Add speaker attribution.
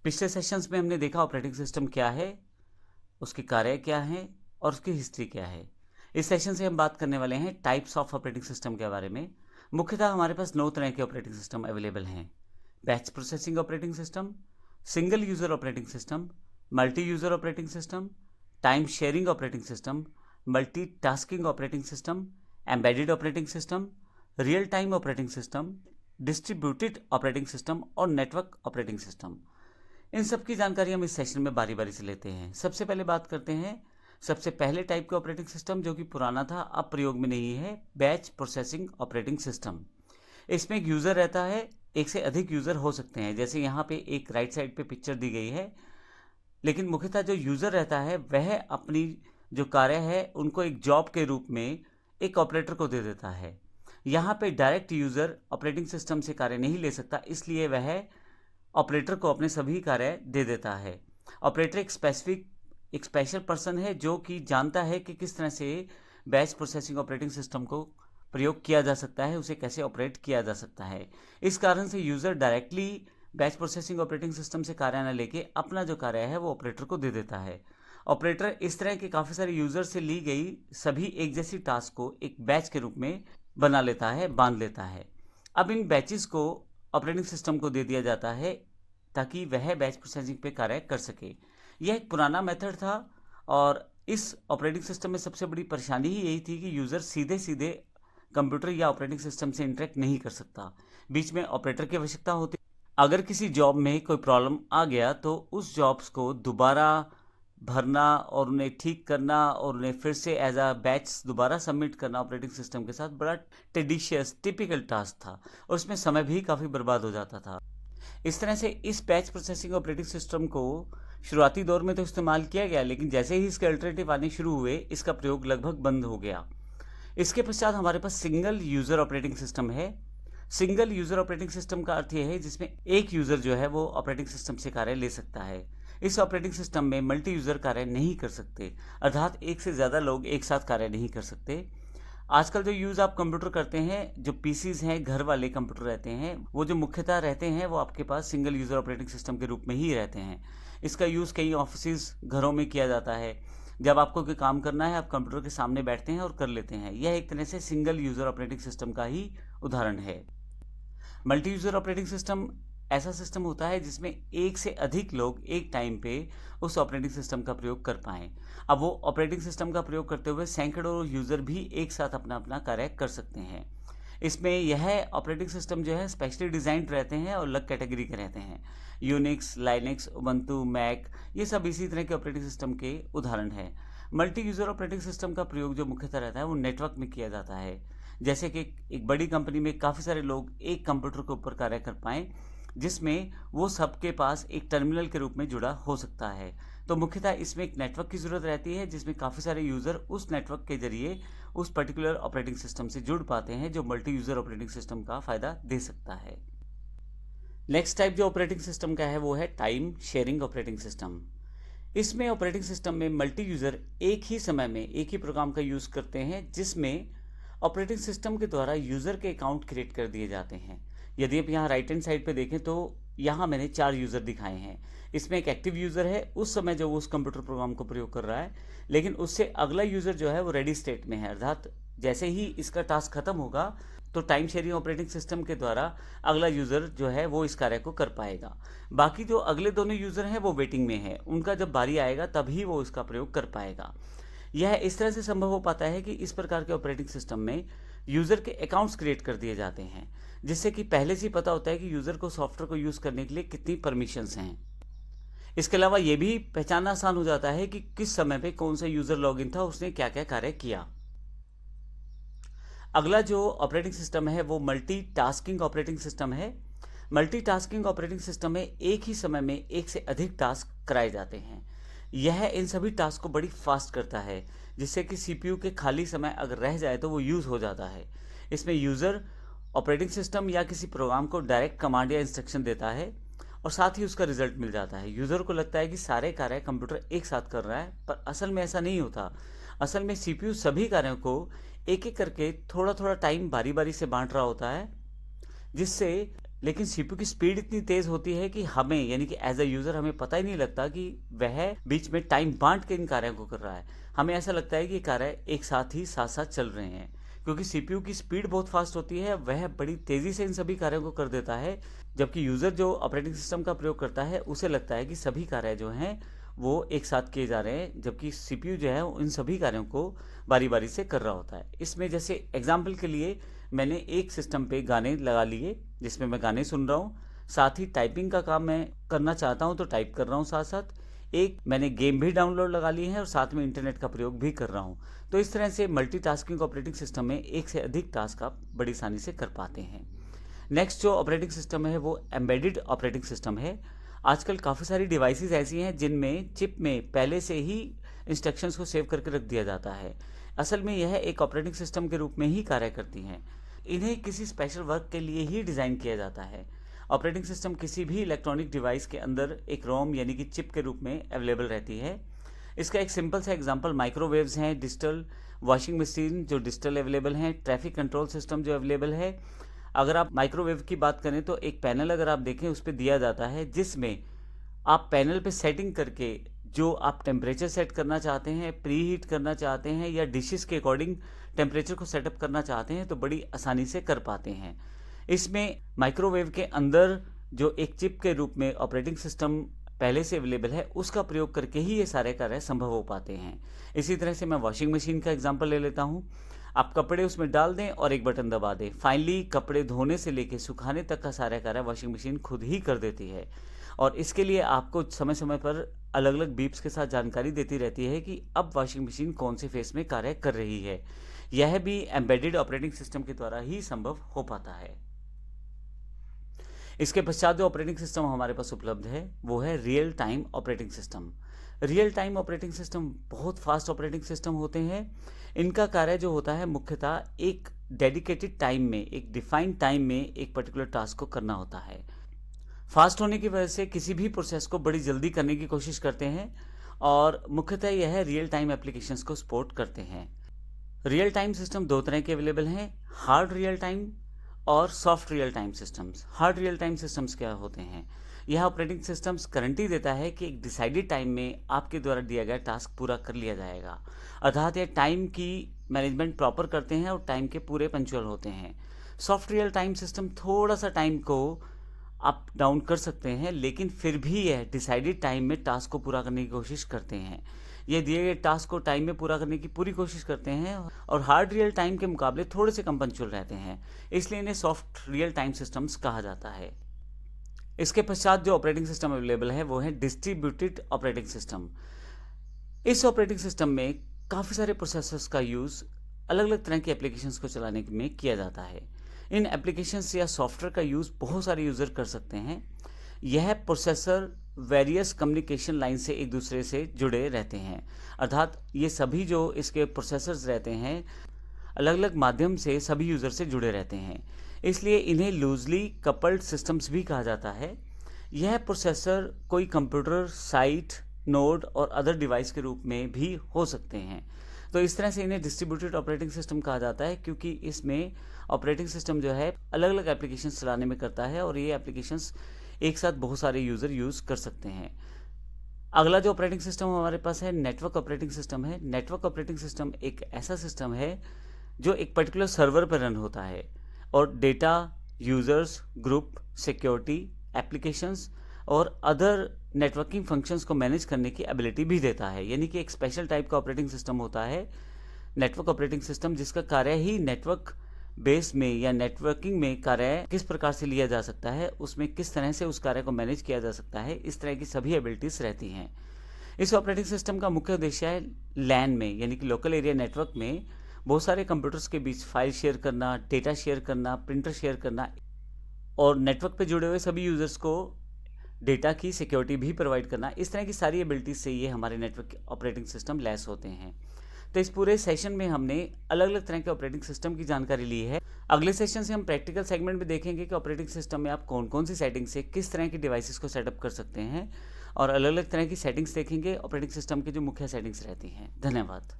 Speaker 1: पिछले सेशंस में हमने देखा ऑपरेटिंग सिस्टम क्या है, उसके कार्य क्या हैं और उसकी हिस्ट्री क्या है। इस सेशन से हम बात करने वाले हैं टाइप्स ऑफ ऑपरेटिंग सिस्टम के बारे में। मुख्यतः हमारे पास 9 तरह के ऑपरेटिंग सिस्टम अवेलेबल हैं। Batch processing operating system, single user operating system, multi user operating system, time sharing operating system, multitasking operating system, embedded operating system, real time operating system, distributed operating system और network operating system. इन सब की जानकारी हम इस session में बारी बारी से लेते हैं। सबसे पहले बात करते हैं सबसे पहले टाइप के ऑपरेटिंग सिस्टम, जो कि पुराना था, अब प्रयोग में नहीं है, बैच प्रोसेसिंग ऑपरेटिंग सिस्टम। इसमें एक यूज़र रहता है, एक से अधिक यूज़र हो सकते हैं। जैसे यहाँ पे एक राइट साइड पे पिक्चर दी गई है, लेकिन मुख्यतः जो यूज़र रहता है वह अपनी जो कार्य है उनको एक जॉब के रूप में एक ऑपरेटर को दे देता है। यहाँ पे डायरेक्ट यूज़र ऑपरेटिंग सिस्टम से कार्य नहीं ले सकता, इसलिए वह ऑपरेटर को अपने सभी कार्य दे देता है। ऑपरेटर एक स्पेशल पर्सन है जो कि जानता है कि किस तरह से बैच प्रोसेसिंग ऑपरेटिंग सिस्टम को प्रयोग किया जा सकता है, उसे कैसे ऑपरेट किया जा सकता है। इस कारण से user directly batch processing operating system से कार्य न लेके अपना जो कार्य है वो ऑपरेटर को दे देता है। ऑपरेटर इस तरह के काफ़ी सारे यूज़र से ली गई सभी एक जैसी टास्क को एक बैच के रूप में बना लेता है, बांध लेता है। अब इन बैचेस को ऑपरेटिंग सिस्टम को दे दिया जाता है ताकि वह बैच प्रोसेसिंग पे कार्य कर सके। यह एक पुराना मेथड था और इस ऑपरेटिंग सिस्टम में सबसे बड़ी परेशानी ही यही थी कि यूज़र सीधे सीधे कंप्यूटर या ऑपरेटिंग सिस्टम से इंटरेक्ट नहीं कर सकता, बीच में ऑपरेटर की आवश्यकता होती। अगर किसी जॉब में कोई प्रॉब्लम आ गया तो उस जॉब्स को दोबारा भरना और उन्हें ठीक करना और उन्हें फिर से एज अ बैच दोबारा सबमिट करना ऑपरेटिंग सिस्टम के साथ बड़ा टेडिशियस टिपिकल टास्क था और उसमें समय भी काफ़ी बर्बाद हो जाता था। इस तरह से इस बैच प्रोसेसिंग ऑपरेटिंग सिस्टम को शुरुआती दौर में तो इस्तेमाल किया गया, लेकिन जैसे ही इसके अल्टरनेटिव आने शुरू हुए इसका प्रयोग लगभग बंद हो गया। इसके पश्चात हमारे पास सिंगल यूज़र ऑपरेटिंग सिस्टम है। सिंगल यूज़र ऑपरेटिंग सिस्टम का अर्थ यह है जिसमें एक यूज़र जो है वो ऑपरेटिंग सिस्टम से कार्य ले सकता है। इस ऑपरेटिंग सिस्टम में मल्टी यूज़र कार्य नहीं कर सकते, अर्थात एक से ज़्यादा लोग एक साथ कार्य नहीं कर सकते। आजकल जो यूज़ आप कंप्यूटर करते हैं, जो पीसीज हैं, घर वाले कंप्यूटर रहते हैं, वो जो मुख्यतः रहते हैं वो आपके पास सिंगल यूज़र ऑपरेटिंग सिस्टम के रूप में ही रहते हैं। इसका यूज़ कई ऑफिसेज घरों में किया जाता है। जब आपको कोई काम करना है आप कंप्यूटर के सामने बैठते हैं और कर लेते हैं। यह एक तरह से सिंगल यूज़र ऑपरेटिंग सिस्टम का ही उदाहरण है। मल्टी यूज़र ऑपरेटिंग सिस्टम ऐसा सिस्टम होता है जिसमें एक से अधिक लोग एक टाइम पे उस ऑपरेटिंग सिस्टम का प्रयोग कर पाएँ। अब वो ऑपरेटिंग सिस्टम का प्रयोग करते हुए सैकड़ों यूज़र भी एक साथ अपना अपना कार्य कर सकते हैं। इसमें यह ऑपरेटिंग सिस्टम जो है स्पेशली डिज़ाइंड रहते हैं और अलग कैटेगरी के रहते हैं। यूनिक्स, लाइनक्स, उबंटू, मैक, ये सब इसी तरह के ऑपरेटिंग सिस्टम के उदाहरण हैं। मल्टी यूज़र ऑपरेटिंग सिस्टम का प्रयोग जो मुख्यतः रहता है वो नेटवर्क में किया जाता है। जैसे कि एक बड़ी कंपनी में काफ़ी सारे लोग एक कंप्यूटर के ऊपर कार्य कर पाएँ, जिसमें वो सबके पास एक टर्मिनल के रूप में जुड़ा हो सकता है। तो मुख्यतः इसमें एक नेटवर्क की ज़रूरत रहती है जिसमें काफ़ी सारे यूज़र उस नेटवर्क के जरिए उस पर्टिकुलर ऑपरेटिंग सिस्टम से जुड़ पाते हैं, जो मल्टी यूज़र ऑपरेटिंग सिस्टम का फ़ायदा दे सकता है। नेक्स्ट टाइप जो ऑपरेटिंग सिस्टम का है वो है टाइम शेयरिंग ऑपरेटिंग सिस्टम। इसमें ऑपरेटिंग सिस्टम में मल्टी यूज़र एक ही समय में एक ही प्रोग्राम का यूज़ करते हैं, जिसमें ऑपरेटिंग सिस्टम के द्वारा यूज़र के अकाउंट क्रिएट कर दिए जाते हैं। यदि आप यहाँ राइट हैंड साइड पे देखें तो यहाँ मैंने 4 यूज़र दिखाए हैं। इसमें एक एक्टिव यूज़र है उस समय जो वो उस कंप्यूटर प्रोग्राम को प्रयोग कर रहा है, लेकिन उससे अगला यूज़र जो है वो रेडी स्टेट में है, अर्थात जैसे ही इसका टास्क खत्म होगा तो टाइम शेयरिंग ऑपरेटिंग सिस्टम के द्वारा अगला यूज़र जो है वो इस कार्य को कर पाएगा। बाकी जो अगले दोनों यूज़र हैं वो वेटिंग में है, उनका जब बारी आएगा तभी वो इसका प्रयोग कर पाएगा। यह इस तरह से संभव हो पाता है कि इस प्रकार के ऑपरेटिंग सिस्टम में यूज़र के अकाउंट्स क्रिएट कर दिए जाते हैं, जिससे कि पहले से ही पता होता है कि यूज़र को सॉफ्टवेयर को यूज़ करने के लिए कितनी परमिशंस हैं। इसके अलावा ये भी पहचानना आसान हो जाता है कि किस समय पे कौन सा यूज़र लॉगिन था, उसने क्या क्या कार्य किया। अगला जो ऑपरेटिंग सिस्टम है वो मल्टीटास्किंग ऑपरेटिंग सिस्टम है। मल्टीटास्किंग ऑपरेटिंग सिस्टम में एक ही समय में एक से अधिक टास्क कराए जाते हैं। यह इन सभी टास्क को बड़ी फास्ट करता है, जिससे कि सीपीयू के खाली समय अगर रह जाए तो वो यूज़ हो जाता है। इसमें यूज़र ऑपरेटिंग सिस्टम या किसी प्रोग्राम को डायरेक्ट कमांड या इंस्ट्रक्शन देता है और साथ ही उसका रिजल्ट मिल जाता है। यूज़र को लगता है कि सारे कार्य कंप्यूटर एक साथ कर रहा है, पर असल में ऐसा नहीं होता। असल में सीपीयू सभी कार्यों को एक एक करके थोड़ा थोड़ा टाइम बारी बारी से बांट रहा होता है, जिससे लेकिन सीपीयू की स्पीड इतनी तेज़ होती है कि हमें यानी कि एज अ यूज़र हमें पता ही नहीं लगता कि वह बीच में टाइम बांट के इन कार्यों को कर रहा है। हमें ऐसा लगता है कि कार्य एक साथ ही साथ साथ चल रहे हैं, क्योंकि सीपीयू की स्पीड बहुत फास्ट होती है, वह बड़ी तेज़ी से इन सभी कार्यों को कर देता है, जबकि यूज़र जो ऑपरेटिंग सिस्टम का प्रयोग करता है उसे लगता है कि सभी कार्य जो हैं वो एक साथ किए जा रहे हैं, जबकि सीपीयू जो है इन सभी कार्यों को बारी बारी से कर रहा होता है। इसमें जैसे एग्जाम्पल के लिए मैंने एक सिस्टम पे गाने लगा लिए जिसमें मैं गाने सुन रहा हूँ, साथ ही टाइपिंग का काम मैं करना चाहता हूँ तो टाइप कर रहा हूँ साथ साथ। एक मैंने गेम भी डाउनलोड लगा ली है और साथ में इंटरनेट का प्रयोग भी कर रहा हूँ। तो इस तरह से मल्टीटास्किंग ऑपरेटिंग सिस्टम में एक से अधिक टास्क आप बड़ी आसानी से कर पाते हैं। नेक्स्ट जो ऑपरेटिंग सिस्टम है वो एम्बेडेड ऑपरेटिंग सिस्टम है। आजकल काफ़ी सारी डिवाइसेस ऐसी हैं जिनमें चिप में पहले से ही इंस्ट्रक्शंस को सेव करके रख दिया जाता है। असल में यह एक ऑपरेटिंग सिस्टम के रूप में ही कार्य करती हैं। इन्हें किसी स्पेशल वर्क के लिए ही डिज़ाइन किया जाता है। ऑपरेटिंग सिस्टम किसी भी इलेक्ट्रॉनिक डिवाइस के अंदर एक रोम यानी कि चिप के रूप में अवेलेबल रहती है। इसका एक सिंपल सा एग्जांपल माइक्रोवेव्स हैं, डिजिटल वॉशिंग मशीन जो डिजिटल अवेलेबल हैं, ट्रैफिक कंट्रोल सिस्टम जो अवेलेबल है। अगर आप माइक्रोवेव की बात करें तो एक पैनल अगर आप देखें उस पर दिया जाता है, जिसमें आप पैनल पे सेटिंग करके जो आप टेम्परेचर सेट करना चाहते हैं, प्री हीट करना चाहते हैं या डिशेस के अकॉर्डिंग टेम्परेचर को सेटअप करना चाहते हैं तो बड़ी आसानी से कर पाते हैं। इसमें माइक्रोवेव के अंदर जो एक चिप के रूप में ऑपरेटिंग सिस्टम पहले से अवेलेबल है उसका प्रयोग करके ही ये सारे कार्य संभव हो पाते हैं। इसी तरह से मैं वॉशिंग मशीन का एग्जांपल ले लेता हूँ। आप कपड़े उसमें डाल दें और एक बटन दबा दें, फाइनली कपड़े धोने से लेकर सुखाने तक का सारा कार्य वॉशिंग मशीन खुद ही कर देती है। और इसके लिए आपको समय समय पर अलग अलग बीप्स के साथ जानकारी देती रहती है कि अब वॉशिंग मशीन कौन से फेस में कार्य कर रही है। यह भी एम्बेडेड ऑपरेटिंग सिस्टम के द्वारा ही संभव हो पाता है। इसके पश्चात जो ऑपरेटिंग सिस्टम हमारे पास उपलब्ध है वो है real time operating system. Real time operating system बहुत फास्ट ऑपरेटिंग सिस्टम होते हैं। इनका कार्य जो होता है मुख्यतः एक डेडिकेटेड टाइम में, एक डिफाइंड टाइम में एक पर्टिकुलर टास्क को करना होता है। फास्ट होने की वजह से किसी भी प्रोसेस को बड़ी जल्दी करने की कोशिश करते हैं और मुख्यतः यह रियल टाइम एप्लीकेशंस को सपोर्ट करते हैं। रियल टाइम सिस्टम दो तरह के अवेलेबल हैं, हार्ड रियल टाइम और soft real time systems. Hard real time systems क्या होते हैं? यह ऑपरेटिंग सिस्टम्स गारंटी देता है कि एक डिसाइडेड टाइम में आपके द्वारा दिया गया टास्क पूरा कर लिया जाएगा, अर्थात यह टाइम की मैनेजमेंट प्रॉपर करते हैं और टाइम के पूरे पंक्चुअल होते हैं। सॉफ्ट रियल टाइम सिस्टम थोड़ा सा टाइम को अप डाउन कर सकते हैं, लेकिन फिर भी यह डिसाइडेड टाइम में टास्क को पूरा करने की कोशिश करते हैं। ये दिए गए टास्क को टाइम में पूरा करने की पूरी कोशिश करते हैं और हार्ड रियल टाइम के मुकाबले थोड़े से कम पंक्चुअल रहते हैं, इसलिए इन्हें सॉफ्ट रियल टाइम सिस्टम्स कहा जाता है। इसके पश्चात जो ऑपरेटिंग सिस्टम अवेलेबल है वो है डिस्ट्रीब्यूटेड ऑपरेटिंग सिस्टम। इस ऑपरेटिंग सिस्टम में काफ़ी सारे प्रोसेसर्स का यूज़ अलग अलग तरह की एप्लीकेशंस को चलाने में किया जाता है। इन एप्लीकेशंस या सॉफ्टवेयर का यूज़ बहुत सारे यूज़र कर सकते हैं। यह प्रोसेसर वेरियस कम्युनिकेशन लाइन से एक दूसरे से जुड़े रहते हैं, अर्थात ये सभी जो इसके प्रोसेसर्स रहते हैं अलग अलग माध्यम से सभी यूज़र से जुड़े रहते हैं, इसलिए इन्हें लूजली कपल्ड सिस्टम्स भी कहा जाता है। यह प्रोसेसर कोई कंप्यूटर, साइट, नोड और अदर डिवाइस के रूप में भी हो सकते हैं। तो इस तरह से इन्हें डिस्ट्रीब्यूटेड ऑपरेटिंग सिस्टम कहा जाता है, क्योंकि इसमें ऑपरेटिंग सिस्टम जो है अलग अलग एप्लीकेशंस चलाने में करता है और ये एप्लीकेशंस एक साथ बहुत सारे यूज़र यूज़ कर सकते हैं। अगला जो ऑपरेटिंग सिस्टम हमारे पास है नेटवर्क ऑपरेटिंग सिस्टम है। नेटवर्क ऑपरेटिंग सिस्टम एक ऐसा सिस्टम है जो एक पर्टिकुलर सर्वर पर रन होता है और data, users, group, security, applications और अदर नेटवर्किंग फंक्शंस को मैनेज करने की एबिलिटी भी देता है। यानी कि एक स्पेशल टाइप का ऑपरेटिंग सिस्टम होता है नेटवर्क ऑपरेटिंग सिस्टम, जिसका कार्य ही नेटवर्क बेस में या नेटवर्किंग में कार्य किस प्रकार से लिया जा सकता है, उसमें किस तरह से उस कार्य को मैनेज किया जा सकता है, इस तरह की सभी एबिलिटीज़ रहती हैं। इस ऑपरेटिंग सिस्टम का मुख्य उद्देश्य है लैन में यानी कि लोकल एरिया नेटवर्क में बहुत सारे कंप्यूटर्स के बीच फाइल शेयर करना, डेटा शेयर करना, प्रिंटर शेयर करना और नेटवर्क पे जुड़े हुए सभी यूज़र्स को डेटा की सिक्योरिटी भी प्रोवाइड करना। इस तरह की सारी एबिलिटीज़ से ये हमारे नेटवर्क ऑपरेटिंग सिस्टम लैस होते हैं। तो इस पूरे सेशन में हमने अलग अलग तरह के ऑपरेटिंग सिस्टम की जानकारी ली है। अगले सेशन से हम प्रैक्टिकल सेगमेंट में देखेंगे कि ऑपरेटिंग सिस्टम में आप कौन कौन सी सेटिंग से किस तरह की डिवाइसेस को सेटअप कर सकते हैं और अलग अलग तरह की सेटिंग्स देखेंगे ऑपरेटिंग सिस्टम की जो मुख्य सेटिंग्स रहती हैं। धन्यवाद।